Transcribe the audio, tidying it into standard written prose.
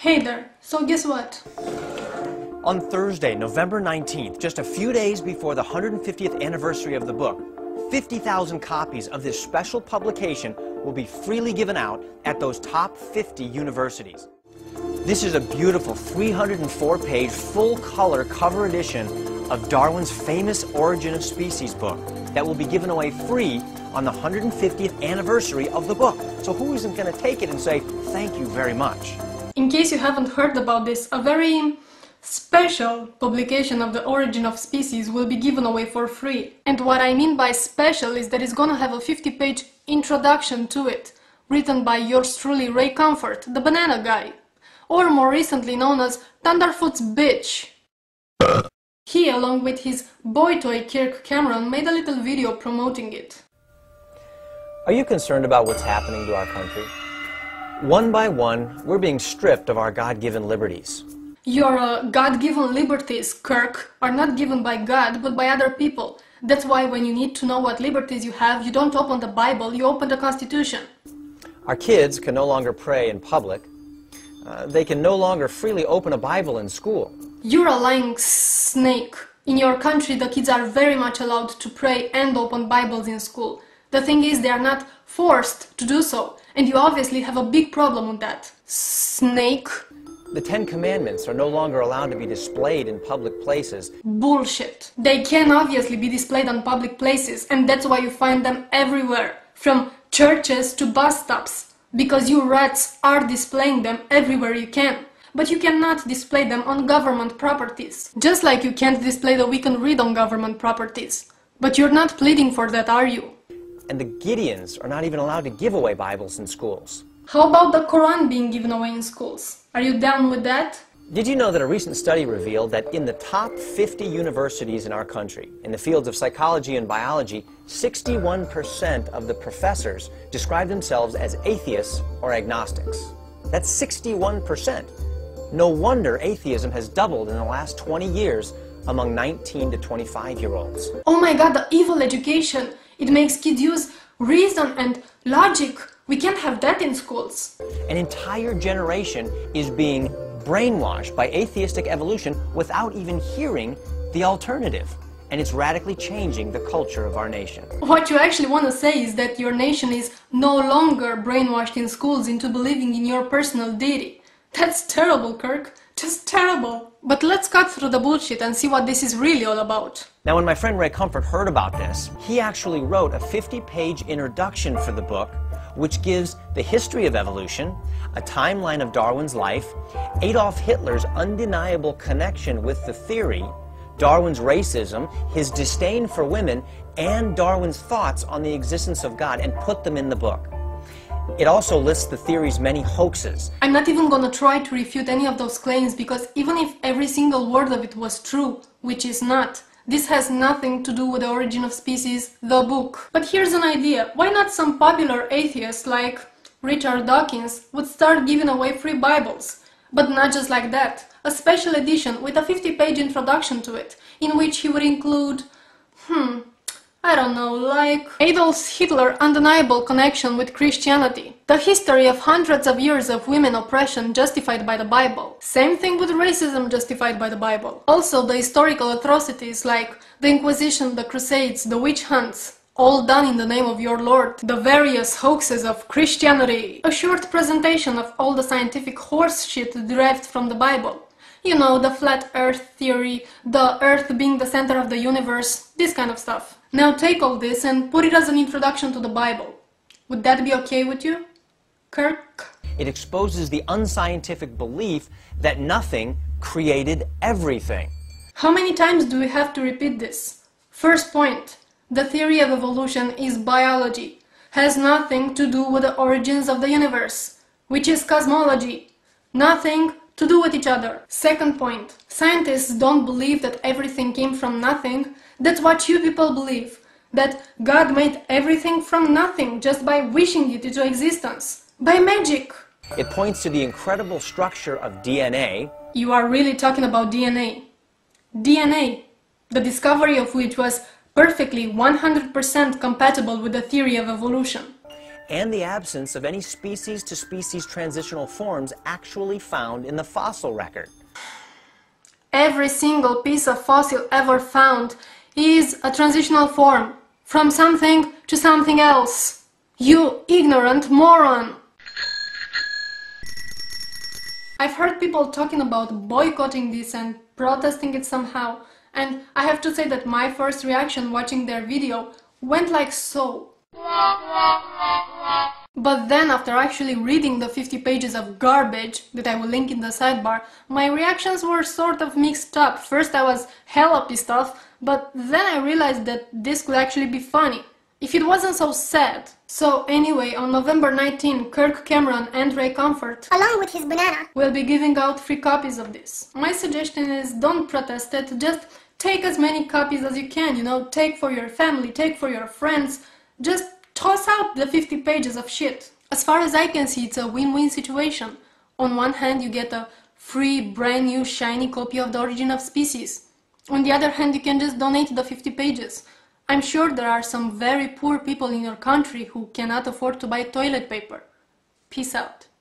Hey there, so guess what? On Thursday, November 19th, just a few days before the 150th anniversary of the book, 50,000 copies of this special publication will be freely given out at those top 50 universities. This is a beautiful 304-page, full-color cover edition of Darwin's famous Origin of Species book that will be given away free on the 150th anniversary of the book. So who isn't going to take it and say, thank you very much? In case you haven't heard about this, a very special publication of the Origin of Species will be given away for free. And what I mean by special is that it's gonna have a 50-page introduction to it, written by yours truly, Ray Comfort, the banana guy, or more recently known as Thunderfoot's bitch. He, along with his boy toy Kirk Cameron, made a little video promoting it. Are you concerned about what's happening to our country? One by one, we're being stripped of our God-given liberties. Your God-given liberties, Kirk, are not given by God, but by other people. That's why when you need to know what liberties you have, you don't open the Bible, you open the Constitution. Our kids can no longer pray in public. They can no longer freely open a Bible in school. You're a lying snake. In your country, the kids are very much allowed to pray and open Bibles in school. The thing is, they are not forced to do so, and you obviously have a big problem with that. Snake. The Ten Commandments are no longer allowed to be displayed in public places. Bullshit. They can obviously be displayed on public places, and that's why you find them everywhere, from churches to bus stops, because you rats are displaying them everywhere you can. But you cannot display them on government properties. Just like you can't display the We Can Read on government properties. But you're not pleading for that, are you? And the Gideons are not even allowed to give away Bibles in schools. How about the Quran being given away in schools? Are you down with that? Did you know that a recent study revealed that in the top 50 universities in our country, in the fields of psychology and biology, 61% of the professors describe themselves as atheists or agnostics? That's 61%. No wonder atheism has doubled in the last 20 years among 19 to 25-year-olds. Oh my god, the evil education! It makes kids use reason and logic. We can't have that in schools. An entire generation is being brainwashed by atheistic evolution without even hearing the alternative. And it's radically changing the culture of our nation. What you actually want to say is that your nation is no longer brainwashed in schools into believing in your personal deity. That's terrible, Kirk. Just terrible. But let's cut through the bullshit and see what this is really all about. Now, when my friend Ray Comfort heard about this, he actually wrote a 50-page introduction for the book, which gives the history of evolution, a timeline of Darwin's life, Adolf Hitler's undeniable connection with the theory, Darwin's racism, his disdain for women, and Darwin's thoughts on the existence of God, and put them in the book. It also lists the theory's many hoaxes. I'm not even gonna try to refute any of those claims, because even if every single word of it was true, which is not, this has nothing to do with the Origin of Species, the book. But here's an idea. Why not some popular atheists like Richard Dawkins would start giving away free Bibles? But not just like that. A special edition with a 50-page introduction to it, in which he would include, I don't know, like Adolf Hitler's undeniable connection with Christianity, the history of hundreds of years of women oppression justified by the Bible, same thing with racism justified by the Bible, also the historical atrocities like the Inquisition, the Crusades, the witch hunts, all done in the name of your Lord, the various hoaxes of Christianity, a short presentation of all the scientific horse shit derived from the Bible. You know, the flat earth theory, the earth being the center of the universe, this kind of stuff. Now take all this and put it as an introduction to the Bible. Would that be okay with you, Kirk? It exposes the unscientific belief that nothing created everything. How many times do we have to repeat this? First point, the theory of evolution is biology, has nothing to do with the origins of the universe, which is cosmology. Nothing to do with each other. Second point, scientists don't believe that everything came from nothing. That's what you people believe, that God made everything from nothing just by wishing it into existence, by magic. It points to the incredible structure of DNA. You are really talking about DNA. DNA, the discovery of which was perfectly 100% compatible with the theory of evolution. and the absence of any species-to-species transitional forms actually found in the fossil record. Every single piece of fossil ever found is a transitional form, from something to something else. You ignorant moron! I've heard people talking about boycotting this and protesting it somehow, and I have to say that my first reaction watching their video went like so. But then, after actually reading the 50 pages of garbage that I will link in the sidebar, my reactions were sort of mixed up. First I was hella pissed off, but then I realized that this could actually be funny, if it wasn't so sad. So anyway, on November 19, Kirk Cameron and Ray Comfort, along with his banana, will be giving out free copies of this. My suggestion is don't protest it, just take as many copies as you can, you know, take for your family, take for your friends, just toss out the 50 pages of shit. As far as I can see, it's a win-win situation. On one hand, you get a free, brand new, shiny copy of The Origin of Species. On the other hand, you can just donate the 50 pages. I'm sure there are some very poor people in your country who cannot afford to buy toilet paper. Peace out.